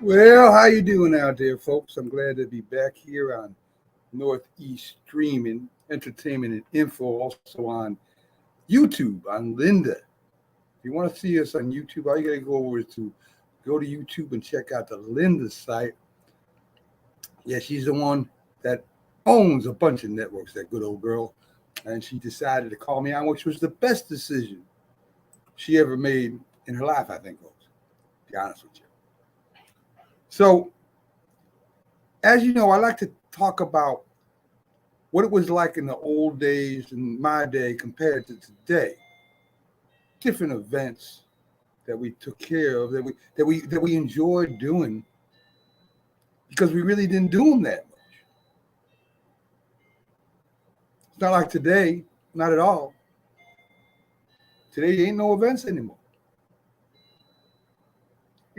Well, how you doing out there, folks? I'm glad to be back here on Northeast Streaming, Entertainment and Info, also on YouTube, on Linda. If you want to see us on YouTube, all you got to go over is to go to YouTube and check out the Linda site. Yeah, she's the one that owns a bunch of networks, that good old girl. And she decided to call me on, which was the best decision she ever made in her life, I think, folks, to be honest with you. So, as you know, I like to talk about what it was like in the old days, in my day, compared to today. Different events that we took care of, that we enjoyed doing, because we really didn't do them that much. It's not like today, not at all. Today ain't no events anymore.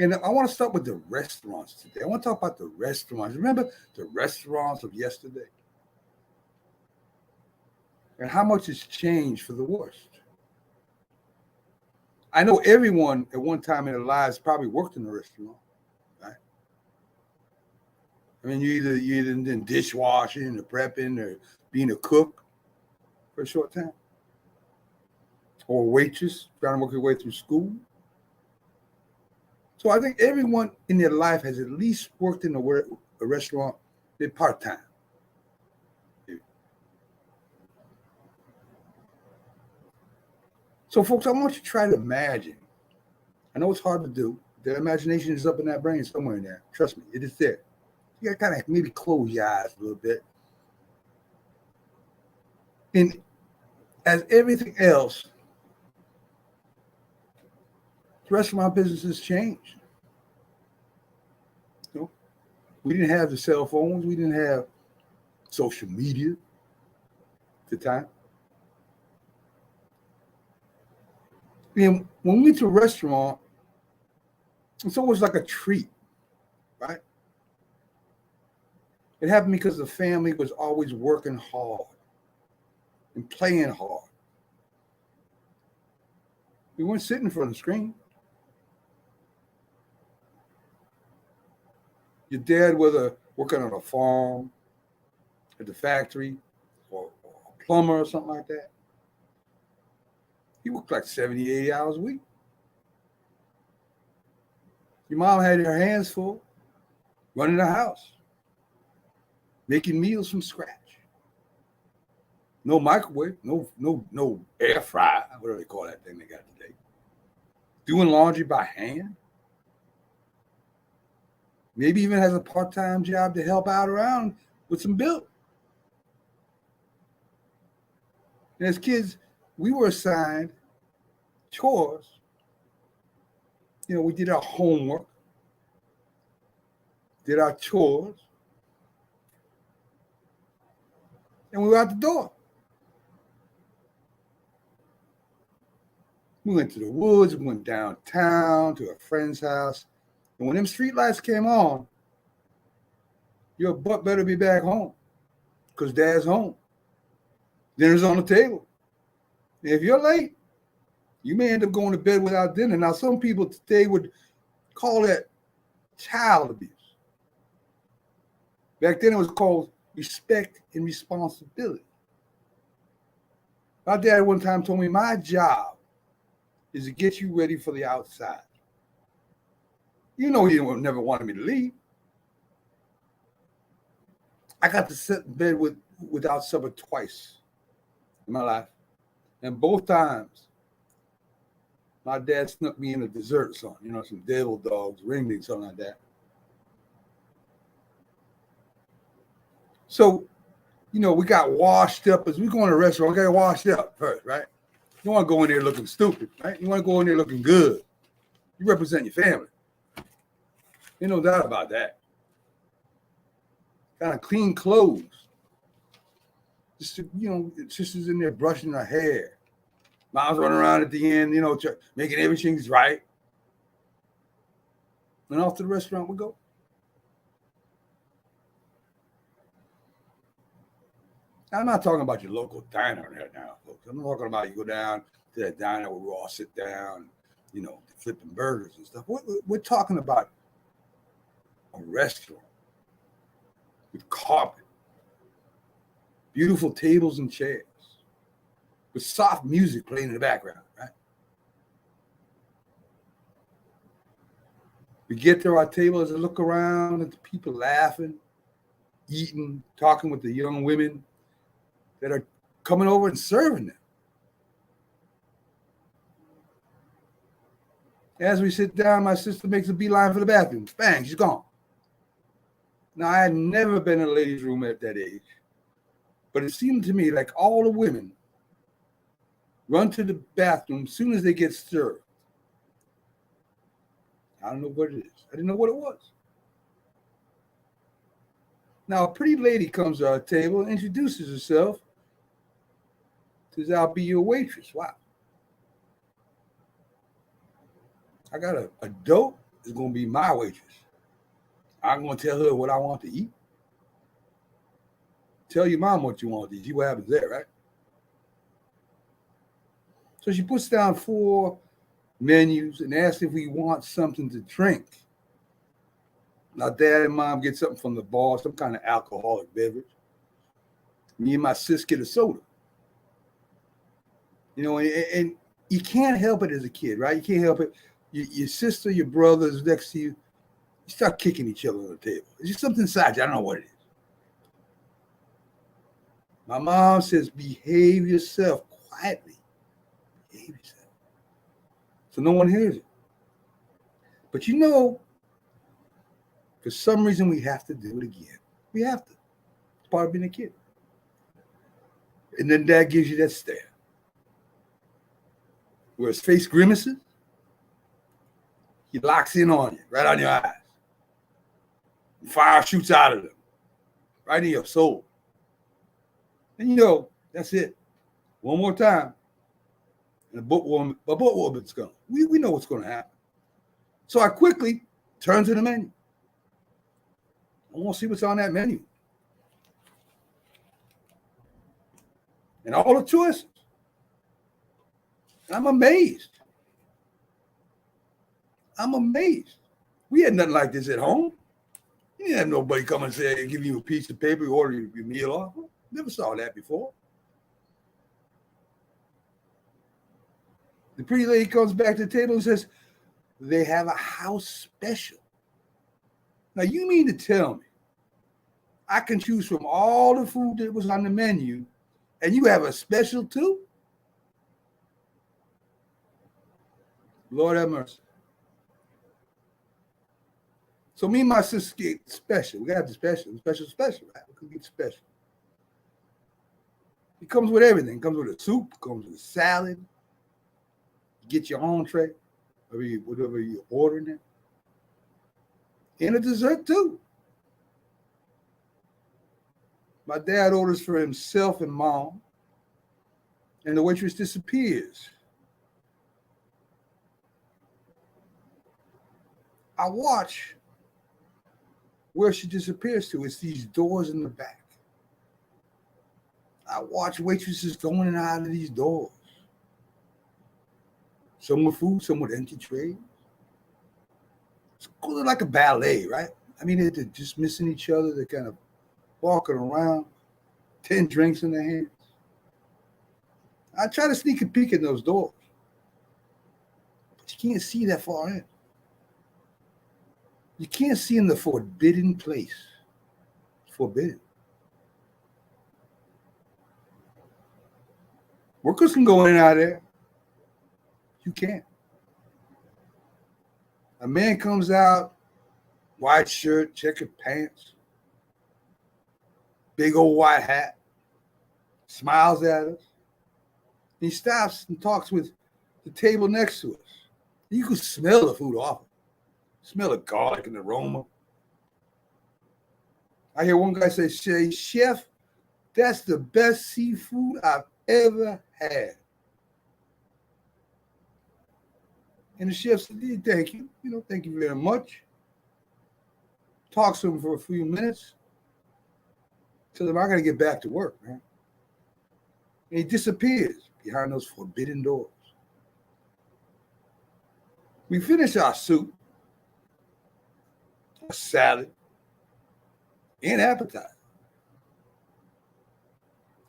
And I want to start with the restaurants today. I want to talk about the restaurants. Remember the restaurants of yesterday? And how much has changed for the worst. I know everyone at one time in their lives probably worked in a restaurant, right? I mean, you either did dishwashing or prepping or being a cook for a short time, or a waitress trying to work your way through school. So I think everyone in their life has at least worked in a restaurant, did part time. So, folks, I want you to try to imagine. I know it's hard to do. The imagination is up in that brain somewhere in there. Trust me, it is there. You got to kind of maybe close your eyes a little bit. And as everything else, the restaurant business has changed. You know, we didn't have the cell phones. We didn't have social media at the time. And when we went to a restaurant, it's always like a treat, right? It happened because the family was always working hard and playing hard. We weren't sitting in front of the screen. Your dad, whether working on a farm, at the factory, or a plumber or something like that, he worked like 70, 80 hours a week. Your mom had her hands full running the house, making meals from scratch. No microwave, no air fryer, whatever they call that thing they got today. Doing laundry by hand. Maybe even has a part-time job to help out around with some bills. And as kids, we were assigned chores. You know, we did our homework, did our chores, and we were out the door. We went to the woods, we went downtown to a friend's house. And when them street lights came on, your butt better be back home, because dad's home. Dinner's on the table. And if you're late, you may end up going to bed without dinner. Now, some people today would call that child abuse. Back then, it was called respect and responsibility. My dad one time told me, my job is to get you ready for the outside. You know, he never wanted me to leave. I got to sit in bed without supper twice in my life. And both times, my dad snuck me in a dessert or something, you know, some devil dogs, ringling, something like that. So, you know, we got washed up. As we go in a restaurant, we got washed up first, right? You want to go in there looking stupid, right? You want to go in there looking good. You represent your family. Ain't no doubt about that. Kind of clean clothes. Just, you know, sisters in there brushing her hair. Mom's running around at the end, you know, making everything's right. And off to the restaurant we go. I'm not talking about your local diner right now, folks. I'm talking about you go down to that diner where we all sit down, you know, flipping burgers and stuff. We're talking about a restaurant with carpet, beautiful tables and chairs, with soft music playing in the background, right? We get to our table as I look around at the people laughing, eating, talking with the young women that are coming over and serving them. As we sit down, my sister makes a beeline for the bathroom. Bang, she's gone. Now, I had never been in a ladies' room at that age, but it seemed to me like all the women run to the bathroom as soon as they get served. I don't know what it is. I didn't know what it was. Now, a pretty lady comes to our table and introduces herself. Says, I'll be your waitress. Wow. I got a dope is going to be my waitress. I'm going to tell her what I want to eat. Tell your mom what you want to eat. See what happens there, right? So she puts down 4 menus and asks if we want something to drink. Now, dad and mom get something from the bar, some kind of alcoholic beverage. Me and my sis get a soda. You know, and you can't help it as a kid, right? You can't help it. Your sister, your brothers next to you, you start kicking each other on the table. It's just something inside you. I don't know what it is. My mom says, behave yourself quietly. Behave yourself. So no one hears it. But you know, for some reason, we have to do it again. We have to. It's part of being a kid. And then dad gives you that stare. Where his face grimaces, he locks in on you, right on your eyes. Fire shoots out of them, right in your soul. And you know, that's it. One more time, and a butt whooping's coming. We know what's going to happen. So I quickly turn to the menu. I want to see what's on that menu. And all the choices. I'm amazed. We had nothing like this at home. You didn't have nobody come and say, give you a piece of paper, order your meal off. Never saw that before. The pretty lady comes back to the table and says, they have a house special. Now, you mean to tell me I can choose from all the food that was on the menu and you have a special too? Lord have mercy. So me and my sister get special. We got the special, right? We can get special. It comes with everything. It comes with a soup, it comes with a salad. You get your entree, whatever you're ordering it. And a dessert too. My dad orders for himself and mom, and the waitress disappears. I watch where she disappears to. It's these doors in the back. I watch waitresses going in and out of these doors. Some with food, some with empty trays. It's like a ballet, right? I mean, they're just missing each other. They're kind of walking around, 10 drinks in their hands. I try to sneak a peek in those doors, but you can't see that far in. You can't see in the forbidden place. It's forbidden. Workers can go in and out of there. You can't. A man comes out, white shirt, checkered pants, big old white hat, smiles at us. He stops and talks with the table next to us. You can smell the food off. Smell the garlic and the aroma. I hear one guy say, Chef, that's the best seafood I've ever had. And the chef said, thank you. Thank you very much. Talks to him for a few minutes. Tells him, I got to get back to work, man. And he disappears behind those forbidden doors. We finish our soup. a salad, and appetizer.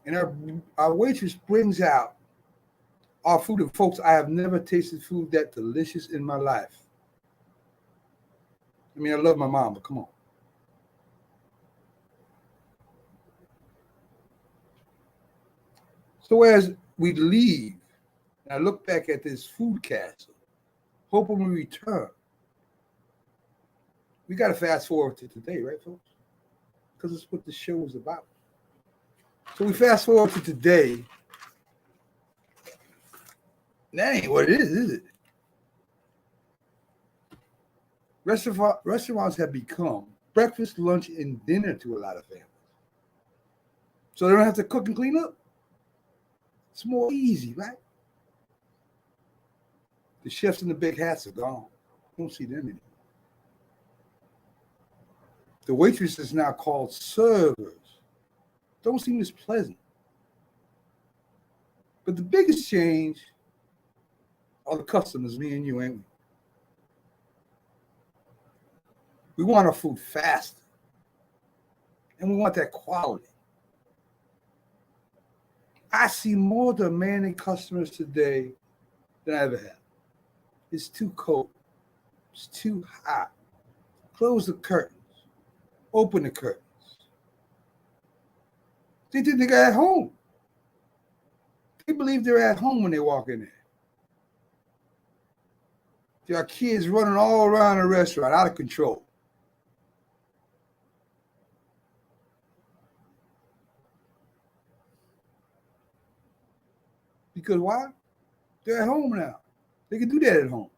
And our waitress brings out our food. And folks, I have never tasted food that delicious in my life. I mean, I love my mom, but come on. So as we leave, and I look back at this food castle, hoping we return, we got to fast forward to today, right, folks? Because it's what the show is about. So we fast forward to today. That ain't what it is it? Restaurants have become breakfast, lunch, and dinner to a lot of families. So they don't have to cook and clean up. It's more easy, right? The chefs in the big hats are gone. Don't see them anymore. The waitresses now called servers don't seem as pleasant. But the biggest change are the customers, me and you, ain't we? We want our food faster. And we want that quality. I see more demanding customers today than I ever have. It's too cold. It's too hot. Close the curtains. Open the curtains. They think they're at home. They believe they're at home when they walk in there. There are kids running all around the restaurant, out of control. Because why? They're at home now. They can do that at home.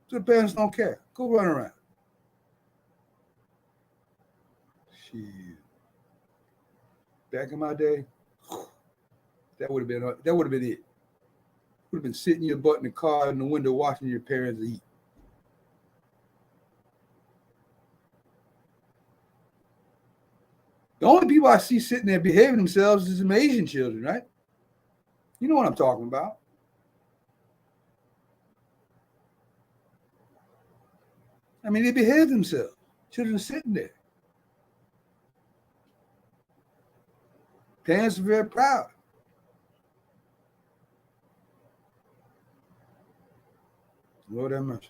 So the parents don't care. Go run around. Shit. Back in my day, that would have been it. Would have been sitting your butt in the car in the window watching your parents eat. The only people I see sitting there behaving themselves is some Asian children, right? You know what I'm talking about. I mean, they behave themselves. Children are sitting there. Parents are very proud. Lord have mercy.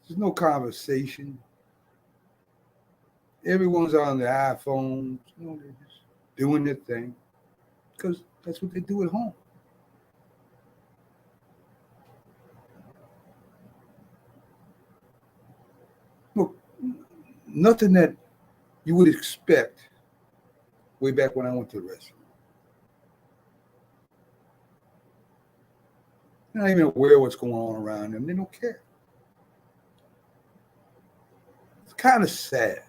There's no conversation. Everyone's on their iPhones. They're just doing their thing because that's what they do at home. Look, nothing that you would expect way back when I went to the restaurant. They're not even aware of what's going on around them. They don't care. It's kind of sad.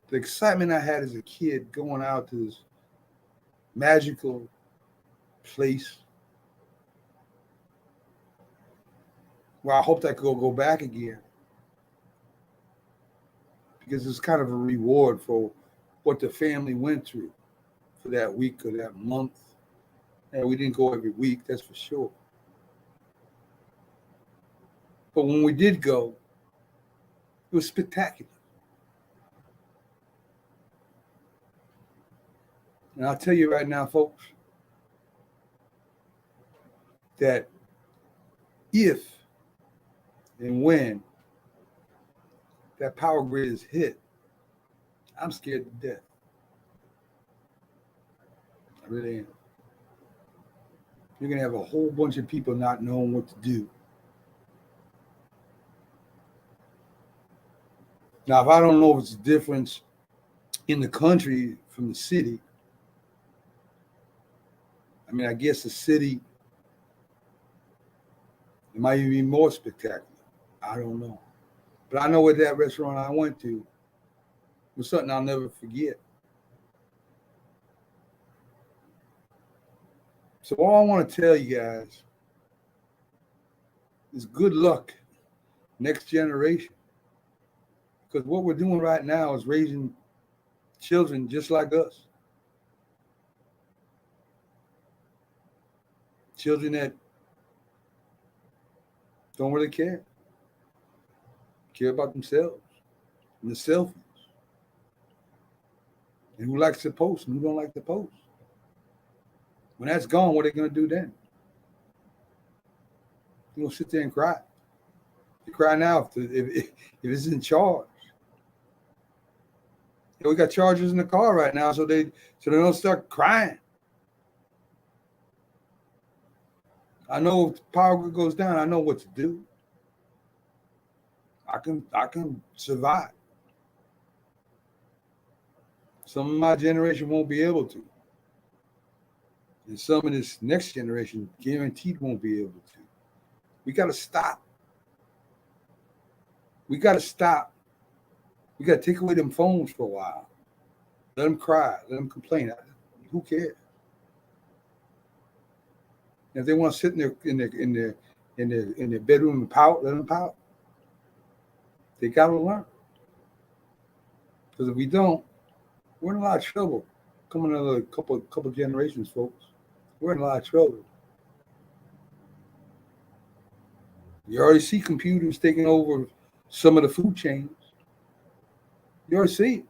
The excitement I had as a kid going out to this magical place where I hoped I could go back again because it's kind of a reward for what the family went through for that week or that month. And we didn't go every week, that's for sure. But when we did go, it was spectacular. And I'll tell you right now, folks, that if and when that power grid is hit, I'm scared to death. I really am. You're going to have a whole bunch of people not knowing what to do. Now, if I don't know if it's a difference in the country from the city, I mean, I guess the city, it might even be more spectacular. I don't know. But I know what that restaurant I went to was something I'll never forget. So all I want to tell you guys is good luck next generation. Because what we're doing right now is raising children just like us. Children that don't really care about themselves and the selfies. And who likes to post and who don't like to post. When that's gone, what are they going to do then? They're going to sit there and cry. They cry now if it's in charge. We got chargers in the car right now, so they don't start crying. I know if power goes down, I know what to do. I can survive. Some of my generation won't be able to. And some of this next generation guaranteed won't be able to. We got to stop. We got to stop. We got to take away them phones for a while. Let them cry. Let them complain. Who cares? If they want to sit in their bedroom and pout, let them pout. They got to learn. Because if we don't, we're in a lot of trouble. Coming another couple generations, folks. We're in a lot of trouble. You already see computers taking over some of the food chains. You already see it.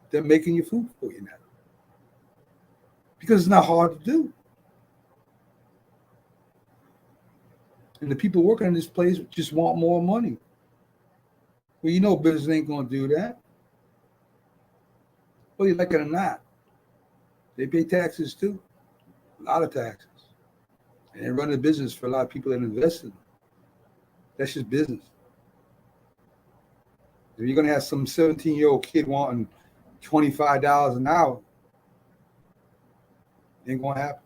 They're making your food for you now. Because it's not hard to do. And the people working in this place just want more money. Well, you know business ain't going to do that. Whether you like it or not. They pay taxes too. A lot of taxes. And they run a business for a lot of people that invest in them. That's just business. If you're going to have some 17-year-old kid wanting $25 an hour, it ain't going to happen.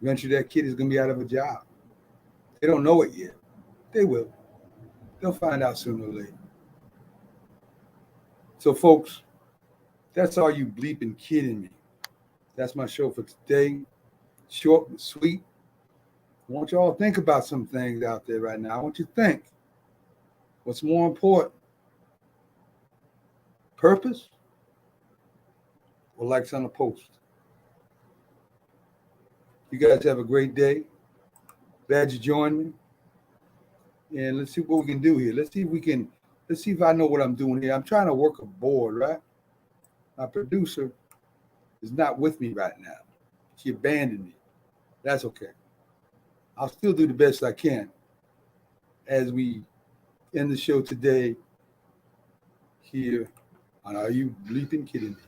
Eventually that kid is going to be out of a job. They don't know it yet. They will. They'll find out sooner or later. So, folks, that's all you bleeping kidding me. That's my show for today. Short and sweet. I want you all to think about some things out there right now. I want you to think. What's more important? Purpose or likes on a post? You guys have a great day. Glad you joined me. And let's see what we can do here. Let's see if I know what I'm doing here. I'm trying to work a board, right? My producer is not with me right now. She abandoned me. That's okay. I'll still do the best I can as we end the show today here on Are You Bleeping Kidding Me?